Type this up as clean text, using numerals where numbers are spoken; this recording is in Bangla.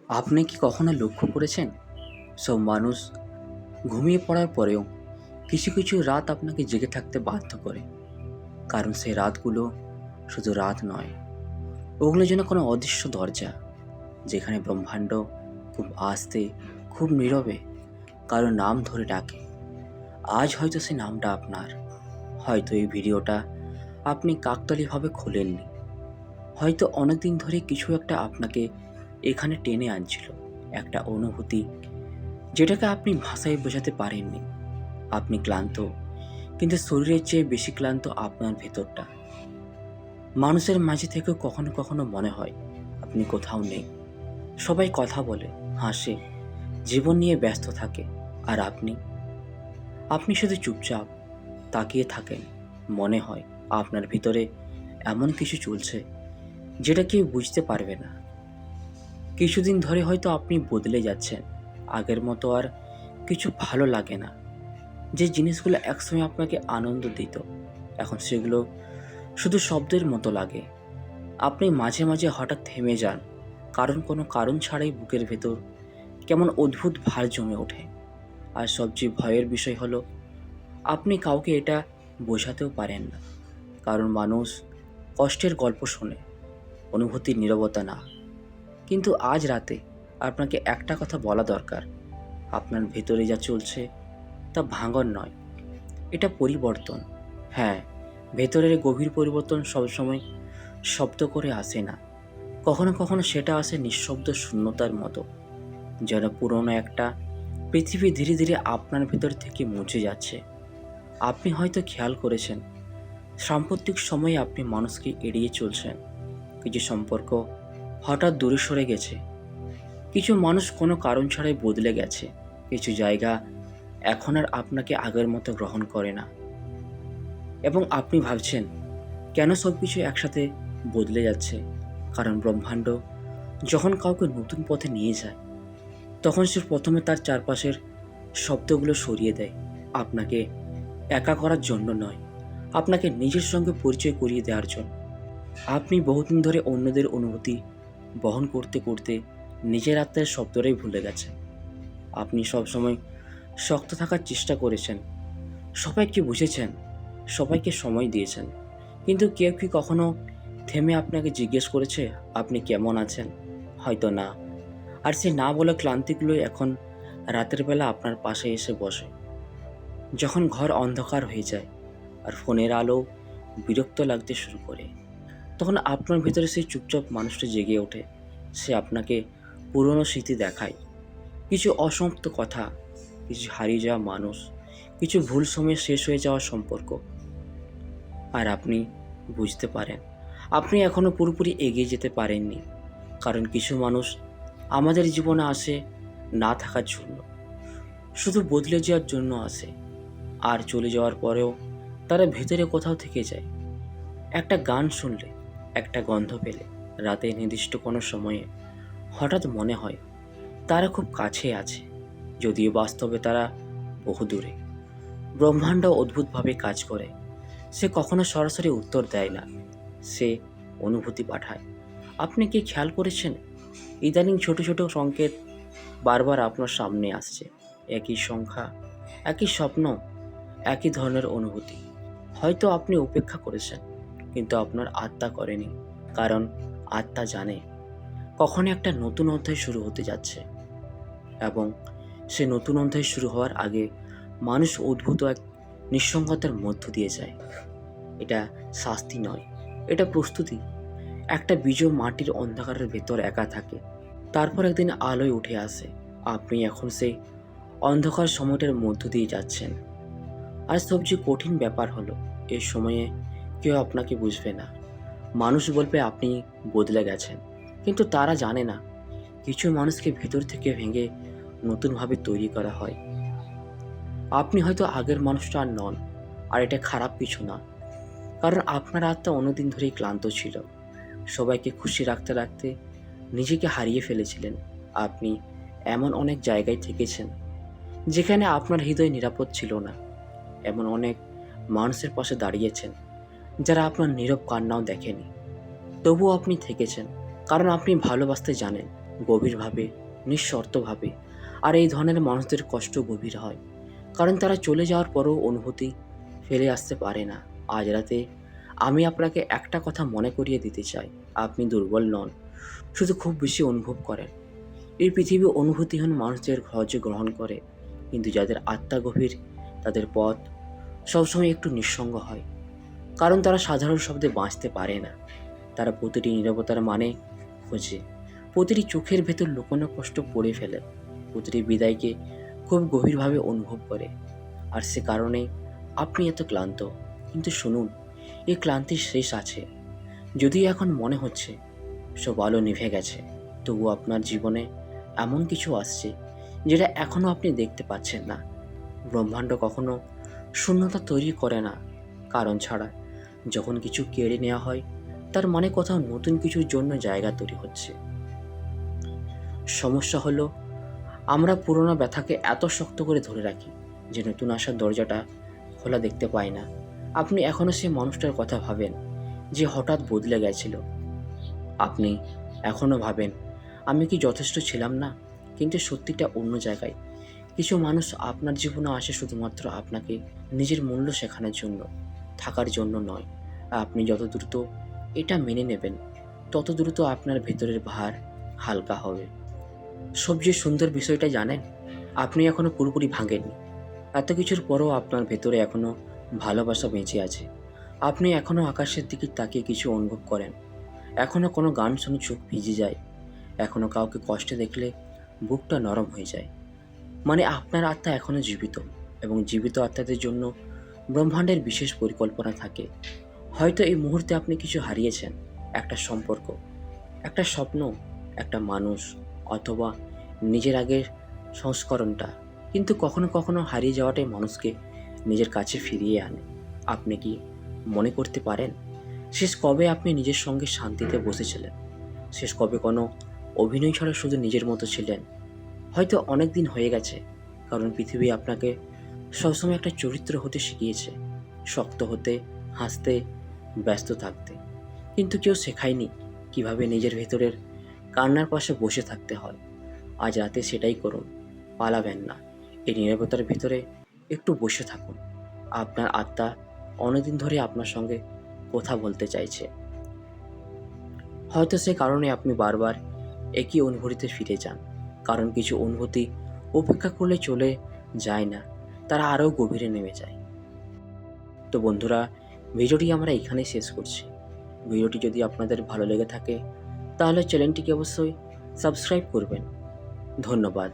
আপনি কি কখনো লক্ষ্য করেছেন সব মানুষ ঘুমিয়ে পড়ার পরেও কিছু কিছু রাত আপনাকে জেগে থাকতে বাধ্য করে? কারণ সেই রাতগুলো শুধু রাত নয়, ওগুলো যেন কোনো অদৃশ্য দরজা, যেখানে ব্রহ্মাণ্ড খুব আস্তে, খুব নীরবে কারো নাম ধরে ডাকে। আজ হয়তো সেই নামটা আপনার, হয়তো এই ভিডিওটা আপনি কাকতালীয়ভাবে খোলেননি, হয়তো অনেকদিন ধরে কিছু একটা আপনাকে এখানে টেনে আনছিল, একটা অনুভূতি যেটাকে আপনি ভাষায় বোঝাতে পারেননি। আপনি ক্লান্ত, কিন্তু শরীরের চেয়ে বেশি ক্লান্ত আপনার ভেতরটা। মানুষের মাঝে থেকেও কখনো কখনো মনে হয় আপনি কোথাও নেই। সবাই কথা বলে, হাসে, জীবন নিয়ে ব্যস্ত থাকে, আর আপনি আপনি শুধু চুপচাপ তাকিয়ে থাকেন। মনে হয় আপনার ভিতরে এমন কিছু চলছে যেটা কেউ বুঝতে পারবে না। কিছুদিন ধরে হয়তো আপনি বদলে যাচ্ছেন, আগের মতো আর কিছু ভালো লাগে না। যে জিনিসগুলো একসময় আপনাকে আনন্দ দিত, এখন সেগুলো শুধু শব্দের মতো লাগে। আপনি মাঝে মাঝে হঠাৎ থেমে যান, কারণ কোনো কারণ ছাড়াই বুকের ভেতর কেমন অদ্ভুত ভার জমে ওঠে। আর সবচেয়ে ভয়ের বিষয় হলো, আপনি কাউকে এটা বোঝাতেও পারেন না, কারণ মানুষ কষ্টের গল্প শোনে, অনুভূতির নীরবতা না। কিন্তু আজ রাতে আপনাকে একটা কথা বলা দরকার। আপনার ভেতরে যা চলছে তা ভাঙন নয়, এটা পরিবর্তন। হ্যাঁ, ভেতরের গভীর পরিবর্তন সবসময় শব্দ করে আসে না। কখনো কখনো সেটা আসে নিঃশব্দ শূন্যতার মতো, যেন পুরনো একটা পৃথিবী ধীরে ধীরে আপনার ভেতর থেকে মুছে যাচ্ছে। আপনি হয়তো খেয়াল করেছেন, সাম্প্রতিক সময়ে আপনি মানুষকে এড়িয়ে চলছেন। কিছু সম্পর্ক হঠাৎ দূরে সরে গেছে, কিছু মানুষ কোনো কারণ ছাড়াই বদলে গেছে, কিছু জায়গা এখন আর আপনাকে আগের মতো গ্রহণ করে না। এবং আপনি ভাবছেন, কেন সব কিছু একসাথে বদলে যাচ্ছে? কারণ ব্রহ্মাণ্ড যখন কাউকে নতুন পথে নিয়ে যায়, তখন সে প্রথমে তার চারপাশের শব্দগুলো সরিয়ে দেয়। আপনাকে একা করার জন্য নয়, আপনাকে নিজের সঙ্গে পরিচয় করিয়ে দেওয়ার জন্য। আপনি বহুদিন ধরে অন্যদের অনুভূতি বহন করতে করতে নিজের আত্মার শব্দটাই ভুলে গেছেন। আপনি সবসময় শক্ত থাকার চেষ্টা করেছেন, সবাইকে বুঝেছেন, সবাইকে সময় দিয়েছেন, কিন্তু কেউ কি কখনো থেমে আপনাকে জিজ্ঞেস করেছে আপনি কেমন আছেন? হয়তো না। আর সে না বলা ক্লান্তিগুলো এখন রাতের বেলা আপনার পাশে এসে বসে, যখন ঘর অন্ধকার হয়ে যায় আর ফোনের আলো বিরক্ত লাগতে শুরু করে। তখন আপনার ভিতরে সেই চুপচাপ মানুষটা জেগে ওঠে। সে আপনাকে পুরনো স্মৃতি দেখায়, কিছু অসমাপ্ত কথা, কিছু হারিয়ে যাওয়া মানুষ, কিছু ভুল সময়ে শেষ হয়ে যাওয়া সম্পর্ক। আর আপনি বুঝতে পারেন আপনি এখনও পুরোপুরি এগিয়ে যেতে পারেননি, কারণ কিছু মানুষ আমাদের জীবনে আসে না থাকার জন্য, শুধু বদলে যাওয়ার জন্য আসে। আর চলে যাওয়ার পরেও তারা ভেতরে কোথাও থেকে যায়। একটা গান শুনলে, একটা গন্ধ পেলে, রাতে নির্দিষ্ট কোনো সময়ে হঠাৎ মনে হয় তারা খুব কাছে আছে, যদিও বাস্তবে তারা বহু দূরে। ব্রহ্মাণ্ড অদ্ভুতভাবে কাজ করে। সে কখনো সরাসরি উত্তর দেয় না, সে অনুভূতি পাঠায়। আপনি কি খেয়াল করেছেন, ইদানিং ছোট ছোট সংকেত বারবার আপনার সামনে আসছে? একই সংখ্যা, একই স্বপ্ন, একই ধরনের অনুভূতি। হয়তো আপনি উপেক্ষা করেছেন, কিন্তু আপনার আত্মা করেনি, কারণ আত্মা জানে কখন একটা নতুন অধ্যায় শুরু হতে যাচ্ছে। এবং সে নতুন অধ্যায় শুরু হওয়ার আগে মানুষ অদ্ভুত এক নিঃসঙ্গতার মধ্য দিয়ে যায়। এটা শাস্তি নয়, এটা প্রস্তুতি। একটা বীজ মাটির অন্ধকারের ভেতর একা থাকে, তারপর একদিন আলোয় উঠে আসে। আপনি এখন সেই অন্ধকার সময়টার মধ্য দিয়ে যাচ্ছেন। আর সবচেয়ে কঠিন ব্যাপার হলো, এই সময়ে কেউ আপনাকে বুঝবে না। মানুষ বলবে আপনি বদলে গেছেন, কিন্তু তারা জানে না কিছু মানুষকে ভেতর থেকে ভেঙে নতুনভাবে তৈরি করা হয়। আপনি হয়তো আগের মানুষটা আর নন, আর এটা খারাপ কিছু না, কারণ আপনার আত্মা অন্যদিন ধরেই ক্লান্ত ছিল। সবাইকে খুশি রাখতে রাখতে নিজেকে হারিয়ে ফেলেছিলেন। আপনি এমন অনেক জায়গায় থেকেছেন যেখানে আপনার হৃদয় নিরাপদ ছিল না। এমন অনেক মানুষের পাশে দাঁড়িয়েছেন যারা আপনার নীরব কান্নাও দেখেনি। তবুও আপনি থেকেছেন, কারণ আপনি ভালোবাসতে জানেন, গভীরভাবে, নিঃশর্তভাবে। আর এই ধরনের মানুষদের কষ্ট গভীর হয়, কারণ তারা চলে যাওয়ার পরও অনুভূতি ফেলে আসতে পারে না। আজ রাতে আমি আপনাকে একটা কথা মনে করিয়ে দিতে চাই, আপনি দুর্বল নন, শুধু খুব বেশি অনুভব করেন। এই পৃথিবী অনুভূতিহীন মানুষদের সহজে গ্রহণ করে, কিন্তু যাদের আত্মা গভীর তাদের পথ সবসময় একটু নিঃসঙ্গ হয়, কারণ তারা সাধারণ শব্দে বাঁচতে পারে না। তারা প্রতিটি নীরবতার মানে খোঁজে, প্রতিটি চোখের ভেতর লুকোনো কষ্ট পড়ে ফেলে, প্রতিটি বিদায়কে খুব গভীরভাবে অনুভব করে। আর সে কারণে আপনি এত ক্লান্ত। কিন্তু শুনুন, এই ক্লান্তির শেষ আছে। যদিও এখন মনে হচ্ছে সব আলো নিভে গেছে, তবু আপনার জীবনে এমন কিছু আসছে যেটা এখনও আপনি দেখতে পাচ্ছেন না। ব্রহ্মাণ্ড কখনো শূন্যতা তৈরি করে না কারণ ছাড়া। যখন কিছু কেড়ে নেওয়া হয়, তার মানে কোথাও নতুন কিছুর জন্য জায়গা তৈরি হচ্ছে। সমস্যা হলো, আমরা পুরোনো ব্যথাকে এত শক্ত করে ধরে রাখি যে নতুন আসার দরজাটা খোলা দেখতে পাই না। আপনি এখনও সেই মানুষটার কথা ভাবেন যে হঠাৎ বদলে গেছিল। আপনি এখনও ভাবেন, আমি কি যথেষ্ট ছিলাম না? কিন্তু সত্যিটা অন্য জায়গায়। কিছু মানুষ আপনার জীবনে আসে শুধুমাত্র আপনাকে নিজের মূল্য শেখানোর জন্য, থাকার জন্য নয়। আপনি যত দ্রুত এটা মেনে নেবেন, তত দ্রুত আপনার ভেতরের ভার হালকা হবে। সবচেয়ে সুন্দর বিষয়টা জানেন, আপনি এখনও পুরোপুরি ভাঙেননি। এত কিছুর পরও আপনার ভেতরে এখনও ভালোবাসা বেঁচে আছে। আপনি এখনও আকাশের দিকে তাকিয়ে কিছু অনুভব করেন, এখনও কোনো গান শুনে চোখ ভিজে যায়, এখনও কাউকে কষ্টে দেখলে বুকটা নরম হয়ে যায়। মানে আপনার আত্মা এখনও জীবিত, এবং জীবিত আত্মাদের জন্য ব্রহ্মাণ্ডের বিশেষ পরিকল্পনা থাকে। হয়তো এই মুহূর্তে আপনি কিছু হারিয়েছেন, একটা সম্পর্ক, একটা স্বপ্ন, একটা মানুষ, অথবা নিজের আগের সংস্করণটা। কিন্তু কখনো কখনো হারিয়ে যাওয়াটাই মানুষকে নিজের কাছে ফিরিয়ে আনে। আপনি কি মনে করতে পারেন শেষ কবে আপনি নিজের সঙ্গে শান্তিতে বসেছিলেন? শেষ কবে কোনো অভিনয় ছাড়া শুধু নিজের মতো ছিলেন? হয়তো অনেক দিন হয়ে গেছে, কারণ পৃথিবী আপনাকে সবসময় একটা চরিত্র হতে শিখিয়েছে, শক্ত হতে, হাসতে, ব্যস্ত থাকতে। কিন্তু কেউ শেখায়নি কিভাবে নিজের ভেতরের কান্নার পাশে বসে থাকতে হয়। আজ রাতে সেটাই করুন, পালাবেন না। এই নীরবতার ভিতরে একটু বসে থাকুন। আপনার আত্মা অনেকদিন ধরে আপনার সঙ্গে কথা বলতে চাইছে। হয়তো সে কারণে আপনি বারবার একই অনুভূতিতে ফিরে যান, কারণ কিছু অনুভূতি উপেক্ষা করলে চলে যায় না, তারা আরও গভীরে নেমে যায়। তো বন্ধুরা, ভিডিওটি আমরা এখানেই শেষ করছি। ভিডিওটি যদি আপনাদের ভালো লেগে থাকে তাহলে চ্যানেলটিকে অবশ্যই সাবস্ক্রাইব করবেন। ধন্যবাদ।